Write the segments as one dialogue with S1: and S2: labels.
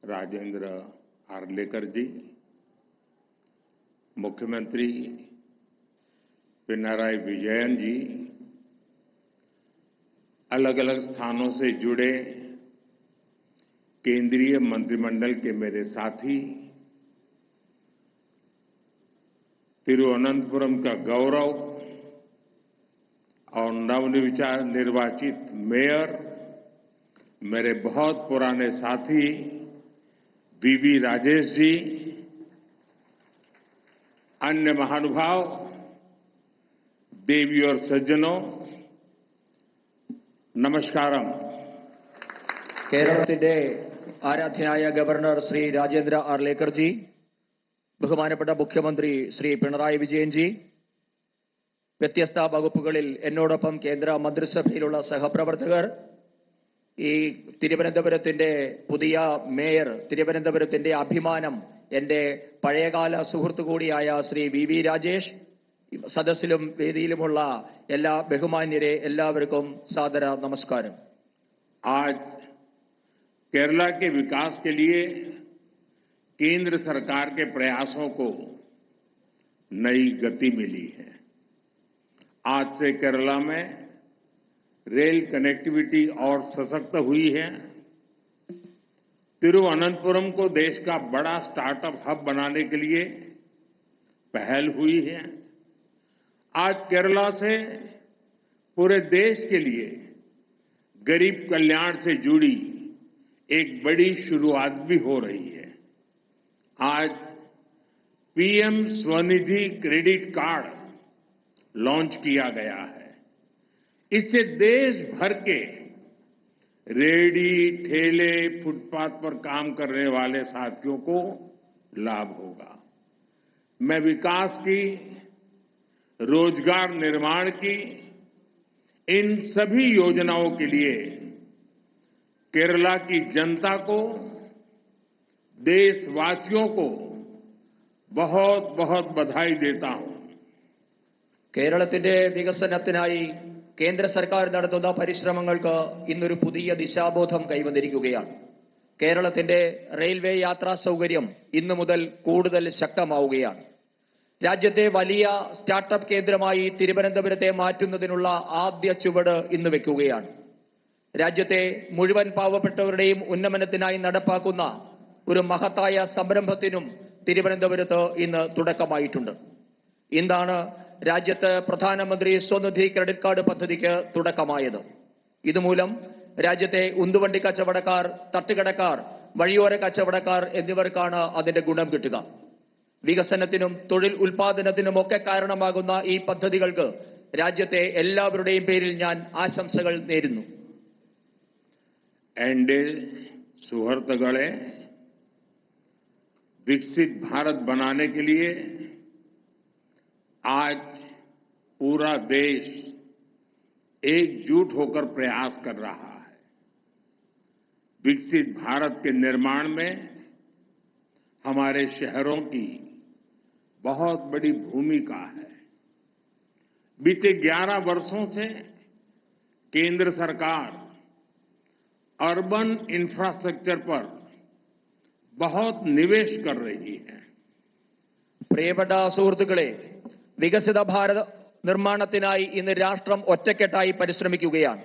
S1: राजेंद्र आर्लेकर जी, मुख्यमंत्री पिनराई विजयन जी, अलग अलग स्थानों से जुड़े केंद्रीय मंत्रिमंडल के मेरे साथी, तिरुवनंतपुरम का गौरव और नवनिर्वाचित मेयर, मेरे बहुत पुराने साथी वीवी राजेश जी, अन्य महानुभाव, देवी और सज्जनों, नमस्कारम।
S2: കേരളത്തിന്റെ ആരാധ്യനായ ഗവർണർ ശ്രീ രാജേന്ദ്ര ആർലേക്കർ ജി, ബഹുമാനപ്പെട്ട മുഖ്യമന്ത്രി ശ്രീ പിണറായി വിജയൻ ജി, വ്യത്യസ്ത വകുപ്പുകളിൽ എന്നോടൊപ്പം കേന്ദ്ര മന്ത്രിസഭയിലുള്ള സഹപ്രവർത്തകർ, ഈ തിരുവനന്തപുരത്തിന്റെ പുതിയ മേയർ, തിരുവനന്തപുരത്തിന്റെ അഭിമാനം, എന്റെ പഴയകാല സുഹൃത്തു കൂടിയായ ശ്രീ വി രാജേഷ്, സദസ്സിലും വേദിയിലുമുള്ള എല്ലാ ബഹുമാന്യരെ എല്ലാവർക്കും സാദര നമസ്കാരം.
S1: आज केरला के विकास के लिए केंद्र सरकार के प्रयासों को नई गति मिली है। आज से केरला में रेल कनेक्टिविटी और सशक्त हुई है। तिरुवनंतपुरम को देश का बड़ा स्टार्टअप हब बनाने के लिए पहल हुई है। आज केरला से पूरे देश के लिए गरीब कल्याण से जुड़ी एक बड़ी शुरुआत भी हो रही है। आज PM Svanidhi credit card launch किया गया है। इससे देश भर के रेहड़ी, ठेले, फुटपाथ पर काम करने वाले साथियों को लाभ होगा। मैं विकास की, रोजगार निर्माण की इन सभी योजनाओं के लिए केरला की जनता को, देशवासियों को बहुत बहुत बधाई देता हूं.
S2: കേരളത്തിന്റെ വികസനത്തിനായി കേന്ദ്ര സർക്കാർ നടത്തുന്ന പരിശ്രമങ്ങൾക്ക് ഇന്നൊരു പുതിയ ദിശാബോധം കൈവന്നിരിക്കുകയാണ്. കേരളത്തിന്റെ റെയിൽവേ യാത്രാ സൗകര്യം ഇന്നു മുതൽ കൂടുതൽ ശക്തമാവുകയാണ്. രാജ്യത്തെ വലിയ സ്റ്റാർട്ടപ്പ് കേന്ദ്രമായി തിരുവനന്തപുരത്തെ മാറ്റുന്നതിനുള്ള ആദ്യ ചുവട് ഇന്ന് വെക്കുകയാണ്. രാജ്യത്തെ മുഴുവൻ പാവപ്പെട്ടവരുടെയും ഉന്നമനത്തിനായി നടപ്പാക്കുന്ന ഒരു മഹത്തായ സംരംഭത്തിനും തിരുവനന്തപുരത്ത് ഇന്ന് തുടക്കമായിട്ടുണ്ട്. ഇന്നാണ് രാജ്യത്ത് പ്രധാനമന്ത്രി സ്വനിധി ക്രെഡിറ്റ് കാർഡ് പദ്ധതിക്ക് തുടക്കമായത്. ഇതുമൂലം രാജ്യത്തെ ഉന്തുവണ്ടി കച്ചവടക്കാർ, തട്ടുകടക്കാർ, വഴിയോര കച്ചവടക്കാർ എന്നിവർക്കാണ് അതിന്റെ ഗുണം കിട്ടുക. വികസനത്തിനും തൊഴിൽ ഉൽപാദനത്തിനുമൊക്കെ കാരണമാകുന്ന ഈ പദ്ധതികൾക്ക് രാജ്യത്തെ എല്ലാവരുടെയും പേരിൽ ഞാൻ ആശംസകൾ നേരുന്നു.
S1: एनडीए सुहृदगणे, विकसित भारत बनाने के लिए आज पूरा देश एकजुट होकर प्रयास कर रहा है. विकसित भारत के निर्माण में हमारे शहरों की बहुत बड़ी भूमिका है. बीते 11 वर्षों से केंद्र सरकार अर्बन इंफ्रास्ट्रक्चर पर बहुत निवेश कर रही है.
S2: പ്രിയപ്പെട്ട സുഹൃത്തുക്കളെ, വികസിത ഭാരത നിർമ്മാണത്തിനായി ഇന്ന് രാഷ്ട്രം ഒറ്റക്കെട്ടായി പരിശ്രമിക്കുകയാണ്.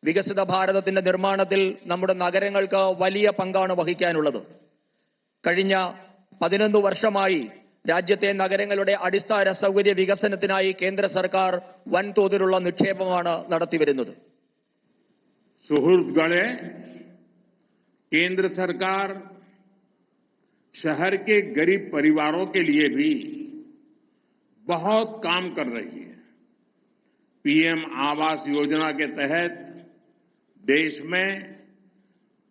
S2: വികസിത ഭാരതത്തിന്റെ നിർമ്മാണത്തിൽ നമ്മുടെ നഗരങ്ങൾക്ക് വലിയ പങ്കാണ് വഹിക്കാനുള്ളത്. കഴിഞ്ഞ 11 വർഷമായി രാജ്യത്തെ നഗരങ്ങളുടെ അടിസ്ഥാന സൗകര്യ വികസനത്തിനായി കേന്ദ്ര സർക്കാർ വൻതോതിലുള്ള നിക്ഷേപമാണ് നടത്തിവരുന്നത്.
S1: सुहृदगणे, केंद्र सरकार शहर के गरीब परिवारों के लिए भी बहुत काम कर रही है. पीएम आवास योजना के तहत देश में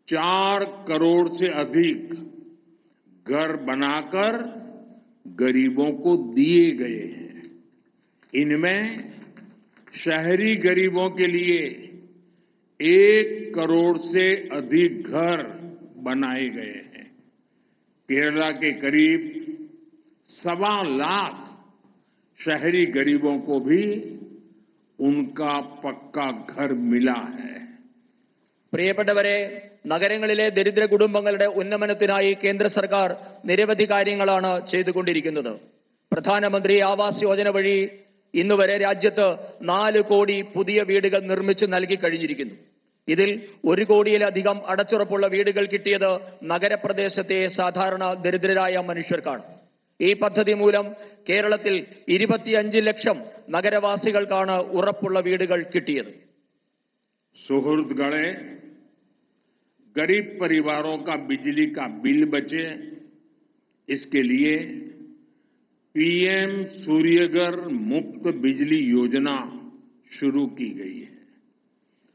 S1: 4 करोड़ से अधिक घर बनाकर गरीबों को दिए गए हैं. इनमें शहरी गरीबों के लिए 1 करोड़ से अधिक घर बनाए गए हैं. केरला के करीब 1.25 लाख शहरी गरीबों को भी उनका पक्का घर मिला है.
S2: പ്രിയപ്പെട്ടവരെ, നഗരങ്ങളിലെ ദരിദ്ര കുടുംബങ്ങളുടെ ഉന്നമനത്തിനായി കേന്ദ്ര സർക്കാർ നിരവധി കാര്യങ്ങളാണ് ചെയ്തുകൊണ്ടിരിക്കുന്നത്. പ്രധാനമന്ത്രി ആവാസ് യോജന വഴി ഇന്നുവരെ രാജ്യത്ത് 4 കോടി പുതിയ വീടുകൾ നിർമ്മിച്ചു നൽകി കഴിഞ്ഞിരിക്കുന്നു. ഇതിൽ 1 കോടിയിലധികം അടച്ചുറപ്പുള്ള വീടുകൾ കിട്ടിയത് നഗരപ്രദേശത്തെ സാധാരണ ദരിദ്രരായ മനുഷ്യർക്കാണ്. ഈ പദ്ധതി മൂലം കേരളത്തിൽ 25 ലക്ഷം നഗരവാസികൾക്കാണ് ഉറപ്പുള്ള വീടുകൾ കിട്ടിയത്.
S1: सुहृदगणे, गरीब परिवारों का बिजली का बिल बचे, इसके लिए पीएम सूर्यघर मुफ्त बिजली योजना शुरू की गई है.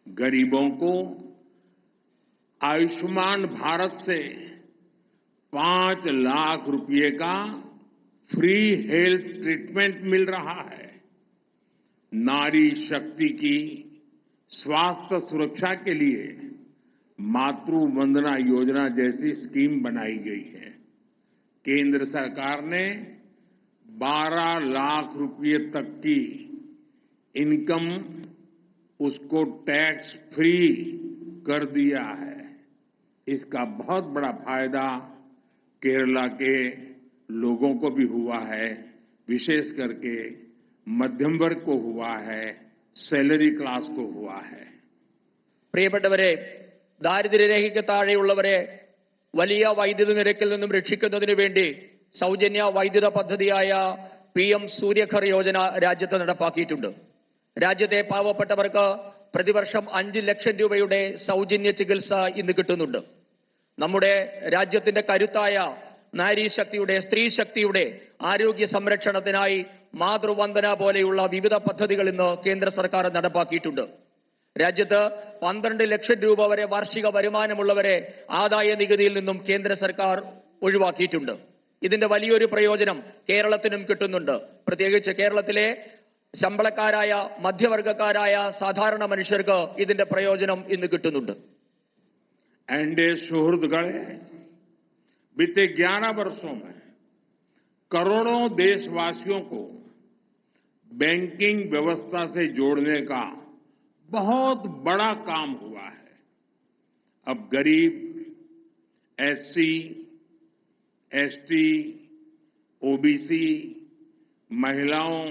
S1: गरीबों को आयुष्मान भारत से 5 लाख रुपए का फ्री हेल्थ ट्रीटमेंट मिल रहा है. नारी शक्ति की स्वास्थ्य सुरक्षा के लिए मातृ वंदना योजना जैसी स्कीम बनाई गई है. केंद्र सरकार ने 12 लाख रुपए तक की इनकम उसको टैक्स फ्री कर दिया है. इसका बहुत बड़ा फायदा केरला के लोगों को भी हुआ है, विशेष करके मध्यम वर्ग को हुआ है, सैलरी क्लास को हुआ है.
S2: പ്രിയപ്പെട്ടവരെ, ദാരിദ്ര്യരേഖയ്ക്ക് താഴെയുള്ളവരെ വലിയ വൈദ്യുത നിരക്കിൽ നിന്നും രക്ഷിക്കുന്നതിനു വേണ്ടി സൗജന്യ വൈദ്യുത പദ്ധതിയായ PM സൂര്യഘർ യോജന രാജ്യത്ത് നടപ്പാക്കിയിട്ടുണ്ട്. രാജ്യത്തെ പാവപ്പെട്ടവർക്ക് പ്രതിവർഷം 5 ലക്ഷം രൂപയുടെ സൗജന്യ ചികിത്സ ഇന്ന് കിട്ടുന്നുണ്ട്. നമ്മുടെ രാജ്യത്തിന്റെ കരുത്തായ നാരീശക്തിയുടെ, സ്ത്രീ ശക്തിയുടെ ആരോഗ്യ സംരക്ഷണത്തിനായി മാതൃവന്ദന പോലെയുള്ള വിവിധ പദ്ധതികൾ ഇന്ന് കേന്ദ്ര സർക്കാർ നടപ്പാക്കിയിട്ടുണ്ട്. രാജ്യത്ത് 12 ലക്ഷം രൂപ വരെ വാർഷിക വരുമാനമുള്ളവരെ ആദായ നികുതിയിൽ നിന്നും കേന്ദ്ര സർക്കാർ ഒഴിവാക്കിയിട്ടുണ്ട്. ഇതിന്റെ വലിയൊരു പ്രയോജനം കേരളത്തിനും കിട്ടുന്നുണ്ട്. പ്രത്യേകിച്ച് കേരളത്തിലെ ശമ്പളക്കാരായ, മധ്യവർഗക്കാരായ സാധാരണ മനുഷ്യർക്ക് ഇതിന്റെ പ്രയോജനം ഇന്ന് കിട്ടുന്നുണ്ട്.
S1: एनडीए सुहृदगणे, बीते 11 वर्षों में करोड़ों देशवासियों को बैंकिंग व्यवस्था से जोड़ने का बहुत बड़ा काम हुआ है. अब गरीब, SC, ST, OBC, महिलाओं,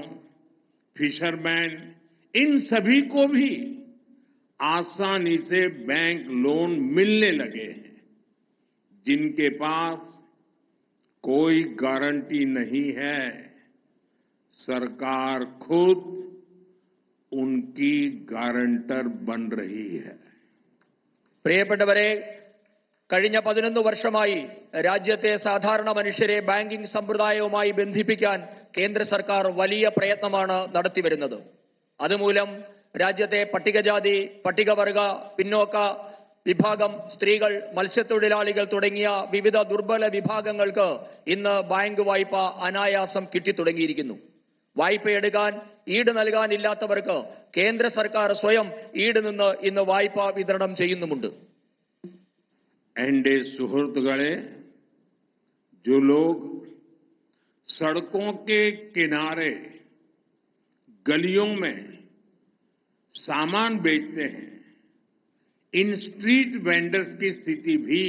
S1: फिशरमैन, इन सभी को भी आसानी से बैंक लोन मिलने लगे हैं. जिनके पास कोई गारंटी नहीं है, सरकार खुद उनकी गारंटर बन रही है.
S2: പ്രിയപ്പെട്ടവരെ, കഴിഞ്ഞ 11 വർഷമായി രാജ്യത്തെ സാധാരണ മനുഷ്യരെ ബാങ്കിംഗ് സമ്പ്രദായവുമായി ബന്ധിപ്പിക്കാൻ കേന്ദ്ര സർക്കാർ വലിയ പ്രയത്നമാണ് നടത്തിവരുന്നത്. അതുമൂലം രാജ്യത്തെ പട്ടികജാതി, പട്ടികവർഗ, പിന്നോക്ക വിഭാഗം, സ്ത്രീകൾ, മത്സ്യത്തൊഴിലാളികൾ തുടങ്ങിയ വിവിധ ദുർബല വിഭാഗങ്ങൾക്ക് ഇന്ന് ബാങ്ക് വായ്പ അനായാസം കിട്ടിത്തുടങ്ങിയിരിക്കുന്നു. വായ്പയെടുക്കാൻ ഈട് നൽകാനില്ലാത്തവർക്ക് കേന്ദ്ര സർക്കാർ സ്വയം ഈട് നിന്ന് ഇന്ന് വായ്പ വിതരണം ചെയ്യുന്നുമുണ്ട്.
S1: एनडीए सुहृदगणे, जो लोग सड़कों के किनारे, गलियों में सामान बेचते हैं, इन स्ट्रीट वेंडर्स की स्थिति भी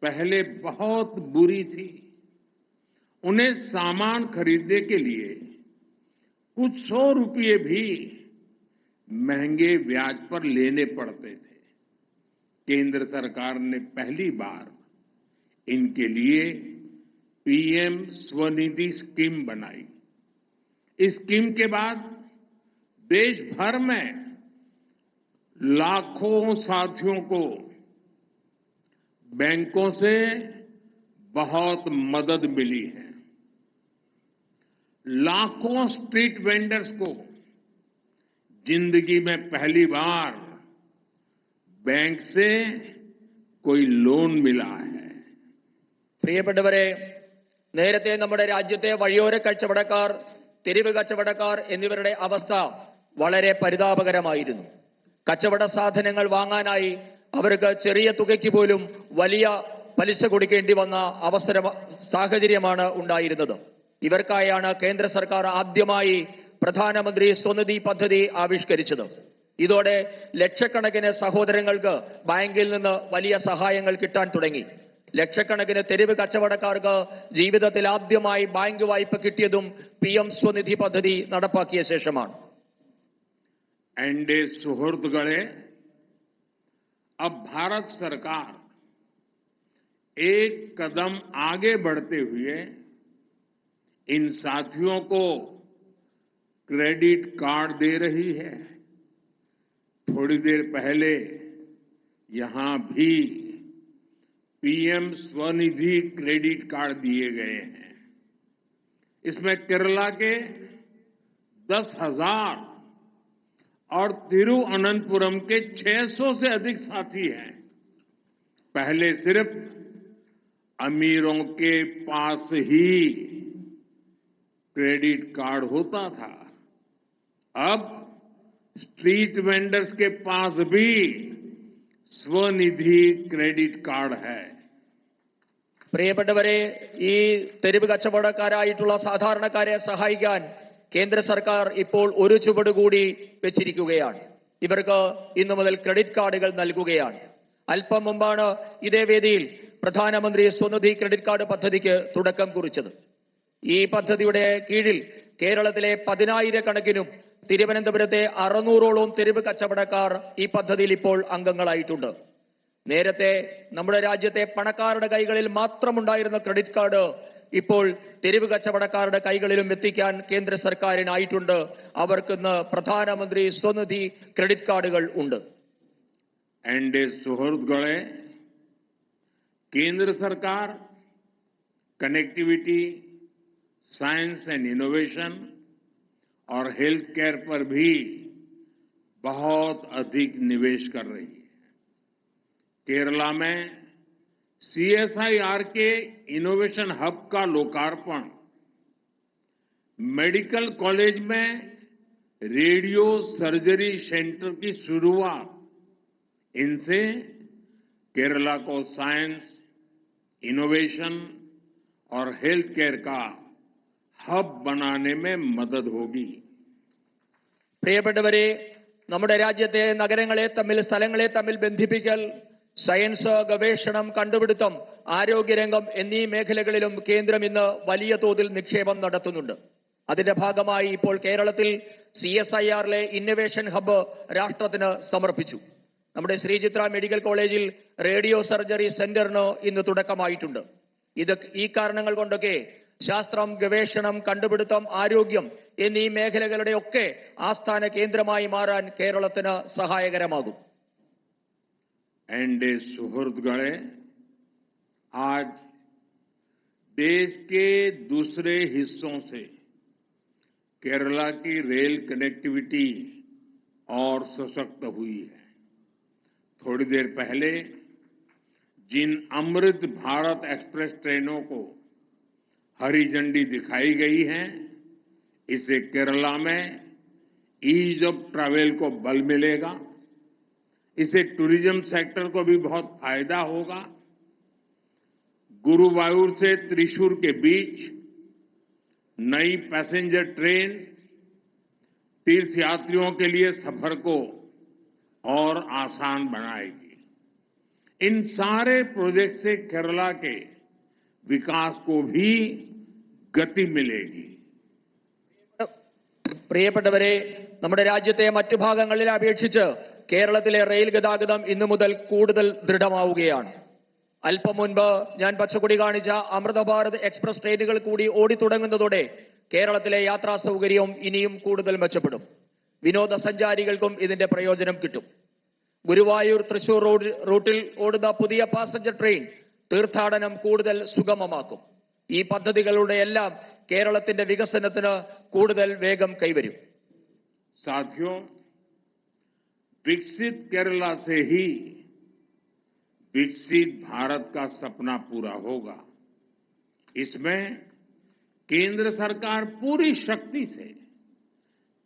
S1: पहले बहुत बुरी थी. उन्हें सामान खरीदने के लिए कुछ 100 रुपये भी महंगे ब्याज पर लेने पड़ते थे. केंद्र सरकार ने पहली बार इनके लिए PM स्वनिधि स्कीम बनाई. इस स्कीम के बाद देश भर में लाखों साथियों को बैंकों से बहुत मदद मिली है. लाखों स्ट्रीट वेंडर्स को जिंदगी में पहली बार बैंक से कोई लोन मिला है.
S2: പ്രിയപ്പെട്ടവരെ, നേരത്തെ നമ്മുടെ രാജ്യത്തെ വഴിയോര കച്ചവടക്കാർ, തെരുവ് കച്ചവടക്കാർ എന്നിവരുടെ അവസ്ഥ വളരെ പരിതാപകരമായിരുന്നു. കച്ചവട സാധനങ്ങൾ വാങ്ങാനായി അവർക്ക് ചെറിയ തുകയ്ക്ക് പോലും വലിയ പലിശ കൊടുക്കേണ്ടി വന്ന സാഹചര്യമാണ് ഉണ്ടായിരുന്നത്. ഇവർക്കായാണ് കേന്ദ്ര സർക്കാർ ആദ്യമായി പ്രധാനമന്ത്രി സ്വനിധി പദ്ധതി ആവിഷ്കരിച്ചത്. ഇതോടെ ലക്ഷക്കണക്കിന് സഹോദരങ്ങൾക്ക് ബാങ്കിൽ നിന്ന് വലിയ സഹായങ്ങൾ കിട്ടാൻ തുടങ്ങി. ലക്ഷക്കണക്കിന് തെരുവ് കച്ചവടക്കാർക്ക് ജീവിതത്തിൽ ആദ്യമായി ബാങ്ക് വായ്പ കിട്ടിയതും PM स्वनिधि പദ്ധതി നടപ്പാക്കിയ ശേഷമാണ്.
S1: एनडीए सुहृदगणे, अब भारत सरकार एक कदम आगे बढ़ते हुए इन साथियों को क्रेडिट कार्ड दे रही है. थोड़ी देर पहले यहां भी PM स्वनिधि क्रेडिट कार्ड दिए गए हैं. इसमें केरला के 10,000 और तिरुवनंतपुरम के 600 से अधिक साथी हैं. पहले सिर्फ अमीरों के पास ही क्रेडिट कार्ड होता था. अब स्ट्रीट वेंडर्स के पास भी स्वनिधि क्रेडिट कार्ड है.
S2: പ്രിയപ്പെട്ടവരെ, ഈ തെരുവ് കച്ചവടക്കാരായിട്ടുള്ള സാധാരണക്കാരെ സഹായിക്കാൻ കേന്ദ്ര സർക്കാർ ഇപ്പോൾ ഒരു ചുവട് കൂടി വെച്ചിരിക്കുകയാണ്. ഇവർക്ക് ഇന്നു മുതൽ ക്രെഡിറ്റ് കാർഡുകൾ നൽകുകയാണ്. അല്പം മുമ്പാണ് ഇതേ വേദിയിൽ പ്രധാനമന്ത്രി സ്വനിധി ക്രെഡിറ്റ് കാർഡ് പദ്ധതിക്ക് തുടക്കം കുറിച്ചത്. ഈ പദ്ധതിയുടെ കീഴിൽ കേരളത്തിലെ 10,000 കണക്കിനും തിരുവനന്തപുരത്തെ 600ഓളം തെരുവ് കച്ചവടക്കാർ ഈ പദ്ധതിയിൽ ഇപ്പോൾ അംഗങ്ങളായിട്ടുണ്ട്. നേരത്തെ നമ്മുടെ രാജ്യത്തെ പണക്കാരുടെ കൈകളിൽ മാത്രമുണ്ടായിരുന്ന ക്രെഡിറ്റ് കാർഡ് ഇപ്പോൾ തെരുവ് കച്ചവടക്കാരുടെ കൈകളിലും എത്തിക്കാൻ കേന്ദ്ര സർക്കാരിനായിട്ടുണ്ട്. അവർക്കിന്ന് പ്രധാനമന്ത്രി സ്വനിധി ക്രെഡിറ്റ് കാർഡുകൾ ഉണ്ട്.
S1: एनडीए सुहृदगणे, केंद्र सरकार कनेक्टिविटी, साइंस एंड इनोवेशन और हेल्थ केयर पर भी बहुत अधिक निवेश कर रही है. केरला में CSIR के इनोवेशन हब का लोकार्पण, मेडिकल कॉलेज में रेडियो सर्जरी सेंटर की शुरुआत, इनसे केरला को साइंस, इनोवेशन और हेल्थ केयर का हब बनाने में मदद होगी.
S2: പ്രിയപ്പെട്ടവരെ, നമ്മുടെ രാജ്യത്തെ നഗരങ്ങളെ തമ്മിൽ, സ്ഥലങ്ങളെ തമ്മിൽ ബന്ധിപ്പിക്കൽ, സയൻസ്, ഗവേഷണം, കണ്ടുപിടുത്തം, ആരോഗ്യരംഗം എന്നീ മേഖലകളിലും കേന്ദ്രം ഇന്ന് വലിയ തോതിൽ നിക്ഷേപം നടത്തുന്നുണ്ട്. അതിന്റെ ഭാഗമായി ഇപ്പോൾ കേരളത്തിൽ CSIRലെ ഇന്നൊവേഷൻ ഹബ്ബ് രാഷ്ട്രത്തിന് സമർപ്പിച്ചു. നമ്മുടെ ശ്രീചിത്ര മെഡിക്കൽ കോളേജിൽ റേഡിയോ സർജറി സെന്ററിന് ഇന്ന് തുടക്കമായിട്ടുണ്ട്. ഈ കാരണങ്ങൾ കൊണ്ടൊക്കെ ശാസ്ത്രം, ഗവേഷണം, കണ്ടുപിടുത്തം, ആരോഗ്യം എന്നീ മേഖലകളുടെ ഒക്കെ ആസ്ഥാന കേന്ദ്രമായി മാറാൻ കേരളത്തിന് സഹായകരമാകും.
S1: एनडीए सुहृदगणे, आज देश के दूसरे हिस्सों से केरला की रेल कनेक्टिविटी और सशक्त हुई है. थोड़ी देर पहले जिन अमृत भारत एक्सप्रेस ट्रेनों को हरी झंडी दिखाई गई है, इससे केरला में ईज ऑफ ट्रैवल को बल मिलेगा. इससे टूरिज्म सेक्टर को भी बहुत फायदा होगा. गुरुवायूर से त्रिशूर के बीच नई पैसेंजर ट्रेन तीर्थ यात्रियों के लिए सफर को और आसान बनाएगी. इन सारे प्रोजेक्ट से केरला के विकास को भी गति मिलेगी.
S2: പ്രിയപ്പെട്ടവരെ, നമ്മുടെ രാജ്യത്തെ മറ്റു ഭാഗങ്ങളിലെ അപേക്ഷിച്ച് കേരളത്തിലെ റെയിൽ ഗതാഗതം ഇന്നു മുതൽ കൂടുതൽ ദൃഢമാവുകയാണ്. അല്പം മുൻപ് ഞാൻ പച്ചക്കൊടി കാണിച്ച അമൃത ഭാരത് എക്സ്പ്രസ് ട്രെയിനുകൾ കൂടി ഓടിത്തുടങ്ങുന്നതോടെ കേരളത്തിലെ യാത്രാ സൗകര്യവും ഇനിയും കൂടുതൽ മെച്ചപ്പെടും. വിനോദസഞ്ചാരികൾക്കും ഇതിന്റെ പ്രയോജനം കിട്ടും. ഗുരുവായൂർ തൃശൂർ റൂട്ടിൽ ഓടുന്ന പുതിയ പാസഞ്ചർ ട്രെയിൻ തീർത്ഥാടനം കൂടുതൽ സുഗമമാക്കും. ഈ പദ്ധതികളുടെ എല്ലാം കേരളത്തിന്റെ വികസനത്തിന് കൂടുതൽ വേഗം കൈവരും.
S1: साथियों, विकसित केरला से ही विकसित भारत का सपना पूरा होगा. इसमें केंद्र सरकार पूरी शक्ति से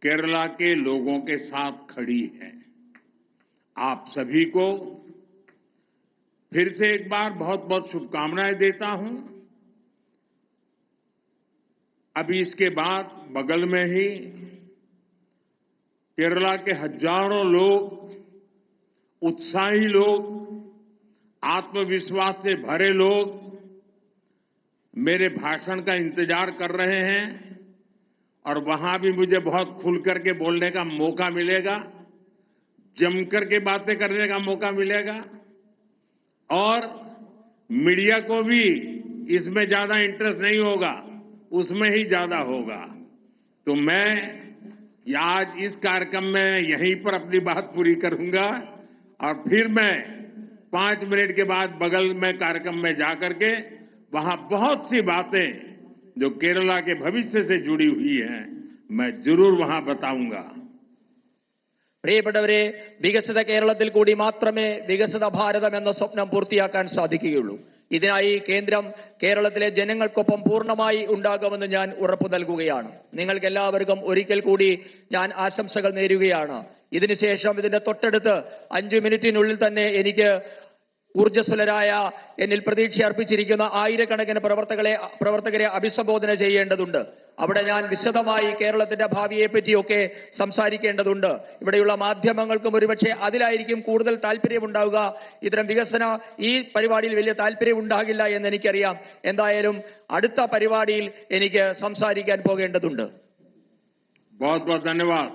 S1: केरला के लोगों के साथ खड़ी है. आप सभी को फिर से एक बार बहुत बहुत शुभकामनाएं देता हूं. अभी इसके बाद बगल में ही केरला के हजारों लोग, उत्साही लोग, आत्मविश्वास से भरे लोग मेरे भाषण का इंतजार कर रहे हैं और वहां भी मुझे बहुत खुल करके बोलने का मौका मिलेगा, जमकर के बातें करने का मौका मिलेगा और मीडिया को भी इसमें ज्यादा इंटरेस्ट नहीं होगा, उसमें ही ज्यादा होगा। तो मैं आज इस कार्यक्रम में यहीं पर अपनी बात पूरी करूंगा और फिर मैं 5 मिनट के बाद बगल में कार्यक्रम में जाकर के वहां बहुत सी बातें जो केरला के भविष्य से जुड़ी हुई हैं मैं जरूर वहां बताऊंगा।
S2: പ്രിയപ്പെട്ടവരെ, വികസിത കേരളത്തിൽ കൂടി മാത്രമേ വികസിത ഭാരതം എന്ന സ്വപ്നം പൂർത്തിയാക്കാൻ സാധിക്കുകയുള്ളൂ. ഇതിനായി കേന്ദ്രം കേരളത്തിലെ ജനങ്ങൾക്കൊപ്പം പൂർണ്ണമായി ഉണ്ടാകുമെന്ന് ഞാൻ ഉറപ്പു നൽകുകയാണ്. നിങ്ങൾക്ക് എല്ലാവർക്കും ഒരിക്കൽ കൂടി ഞാൻ ആശംസകൾ നേരുകയാണ്. ഇതിനുശേഷം ഇതിന്റെ തൊട്ടടുത്ത് 5 മിനിറ്റിനുള്ളിൽ തന്നെ എനിക്ക് ഊർജ്ജസ്വലരായ എന്നിൽ പ്രതീക്ഷ അർപ്പിച്ചിരിക്കുന്ന ആയിരക്കണക്കിന് പ്രവർത്തകരെ അഭിസംബോധന ചെയ്യേണ്ടതുണ്ട്. അവിടെ ഞാൻ വിശദമായി കേരളത്തിന്റെ ഭാവിയെ പറ്റിയൊക്കെ സംസാരിക്കേണ്ടതുണ്ട്. ഇവിടെയുള്ള മാധ്യമങ്ങൾക്കും ഒരുപക്ഷെ അതിലായിരിക്കും കൂടുതൽ താല്പര്യമുണ്ടാവുക. ഇത്തരം ഈ പരിപാടിയിൽ വലിയ താല്പര്യം ഉണ്ടാകില്ല എന്ന് എനിക്കറിയാം. എന്തായാലും അടുത്ത പരിപാടിയിൽ എനിക്ക് സംസാരിക്കാൻ പോകേണ്ടതുണ്ട്.
S1: बहुत बहुत धन्यवाद।